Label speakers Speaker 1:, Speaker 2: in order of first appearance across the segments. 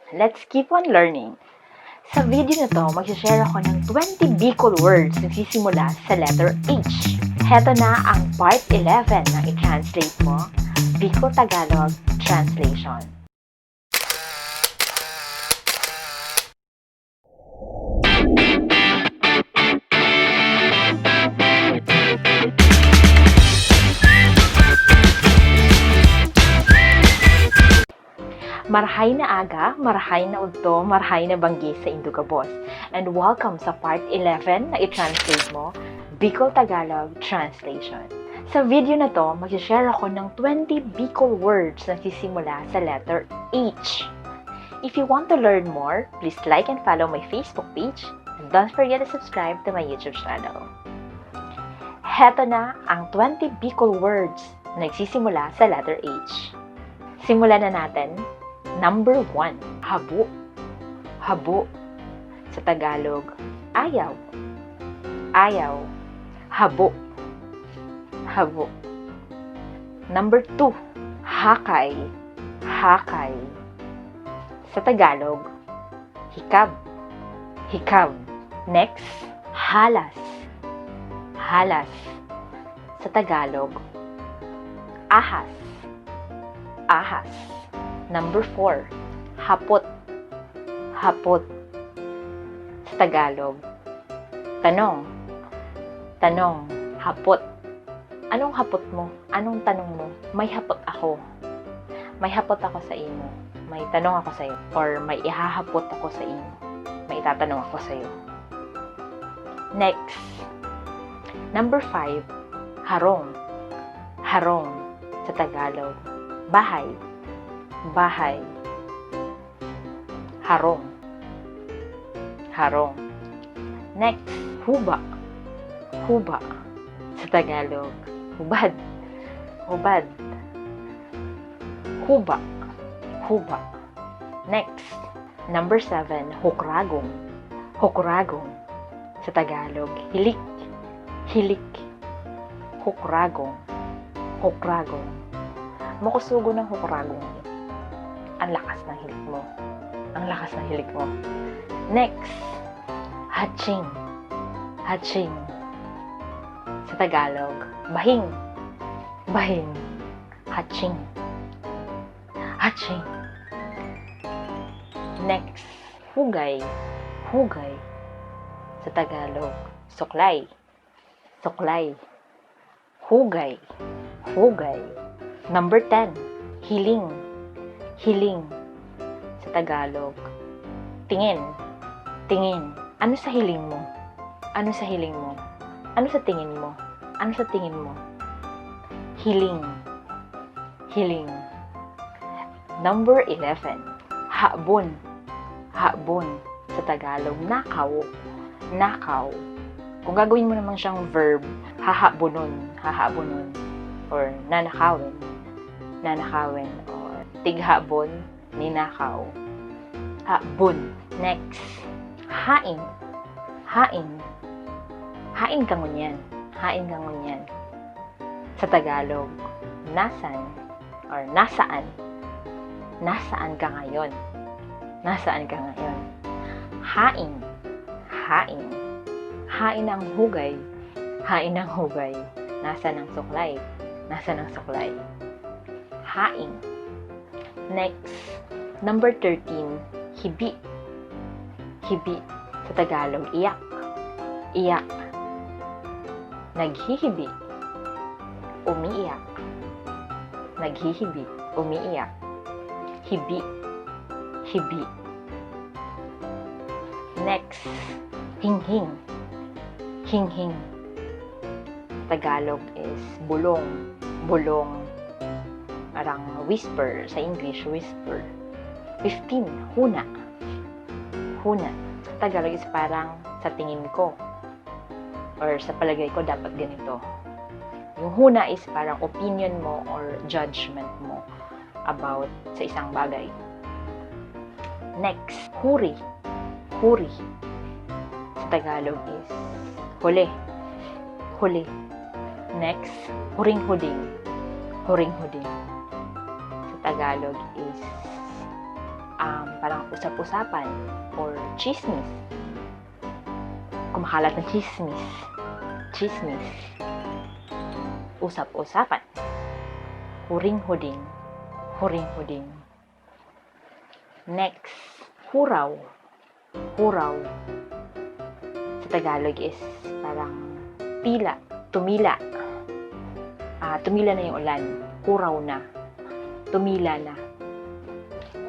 Speaker 1: Let's keep on learning. Sa video na to, mag-share ako ng 20 Bicol words na nagsisimula sa letter H. Heto na ang part 11 na i-translate mo, Bicol Tagalog Translation. Marahay na aga, marahay na udto, marahay na banggi sa Indugabos. And welcome sa part 11 na i-translate mo, Bicol Tagalog Translation. Sa video na to, mag-share ako ng 20 Bicol words na nagsisimula sa letter H. If you want to learn more, please like and follow my Facebook page. And don't forget to subscribe to my YouTube channel. Heto na ang 20 Bicol words na nagsisimula sa letter H. Simulan na natin. Number 1, habo. Habo. Sa Tagalog, ayaw. Ayaw. Habo. Habo. Number 2, hakay. Hakay. Sa Tagalog, hikab. Hikab. Next, halas. Halas. Sa Tagalog, ahas. Ahas. Number 4, hapot. Hapot. Sa Tagalog, tanong. Tanong, hapot. Anong hapot mo? Anong tanong mo? May hapot ako. May hapot ako sa imo. May tanong ako sa iyo. Or may ihahapot ako sa imo. May itatanong ako sa iyo. Next, number 5, harong. Harong. Sa Tagalog, bahay. Bahay. Harong. Harong. Next, huba. Huba. Sa Tagalog, hubad. Hubad. Huba. Huba. Next, number 7, hukragong. Hukragong. Sa Tagalog, hilik. Hilik. Hukragong. Hukragong. Makusugo ng hukragong. Ang lakas ng hilik mo. Ang lakas ng hilik mo. Next, hatching. Hatching. Sa Tagalog, bahing. Bahing. Hatching. Hatching. Next, hugay. Hugay. Sa Tagalog, suklay. Suklay. Hugay. Hugay. Number 10, hiling. Hiling. Sa Tagalog, tingin. Tingin. Ano sa hiling mo? Ano sa hiling mo? Ano sa tingin mo? Ano sa tingin mo? Hiling. Hiling. Number 11, habon. Habon. Sa Tagalog, nakaw. Nakaw. Kung gagawin mo naman siyang verb, hahabonon. Hahabonon. Or nanakawin. Nanakawin. Or tighabon, ninakaw. Habon. Next, hain. Hain. Hain ka ngunyan. Hain ka ngunyan. Sa Tagalog, nasan or nasaan. Nasaan ka ngayon. Nasaan ka ngayon. Hain. Hain. Hain ang hugay. Hain ang hugay. Nasaan ang suklay. Nasaan ang suklay. Hain. Next, number 13, hibi. Hibi. Sa Tagalog, iyak. Iyak. Naghihibi. Umiiyak. Naghihibi. Umiiyak. Hibi. Hibi. Next, hinghing. Hinghing. Tagalog is bulong. Bulong. Parang whisper. Sa English, whisper. 15, huna. Huna. Sa Tagalog is parang sa tingin ko. Or sa palagay ko, dapat ganito. Yung huna is parang opinion mo or judgment mo about sa isang bagay. Next, huri. Huri. Sa Tagalog is huli. Huli. Next, huring-huding. Huring-huding. Sa Tagalog is parang usap-usapan or chismis. Kumakalat ng chismis. Chismis. Usap-usapan. Huring-huding. Huring-huding. Next, huraw. Huraw. Sa Tagalog is parang tila, tumila. Tumila na yung ulan. Huraw na. Tumila na.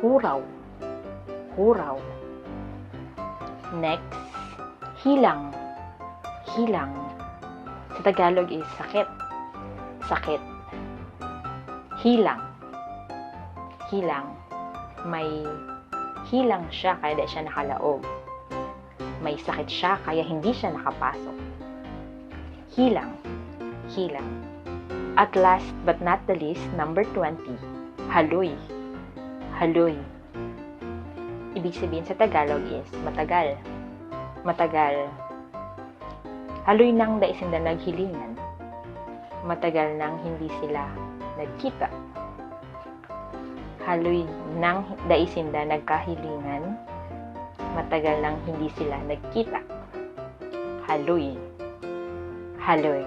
Speaker 1: Huraw. Huraw. Next, hilang. Hilang. Sa Tagalog is sakit. Sakit. Hilang. Hilang. May hilang siya kaya di siya nakalaog. May sakit siya kaya hindi siya nakapasok. Hilang. Hilang. At last but not the least, number 20, haloy. Haloy. Ibig sabihin sa Tagalog is matagal. Matagal. Haloy nang daisinda naghilingan. Matagal nang hindi sila nagkita. Haloy nang daisinda nagkahilingan. Matagal nang hindi sila nagkita. Haloy. Haloy.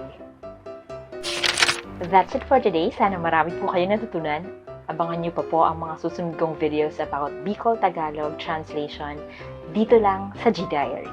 Speaker 1: That's it for today. Sana marami po kayo natutunan. Abangan niyo pa po ang mga susunod kong videos about Bicol Tagalog translation dito lang sa G Diaries.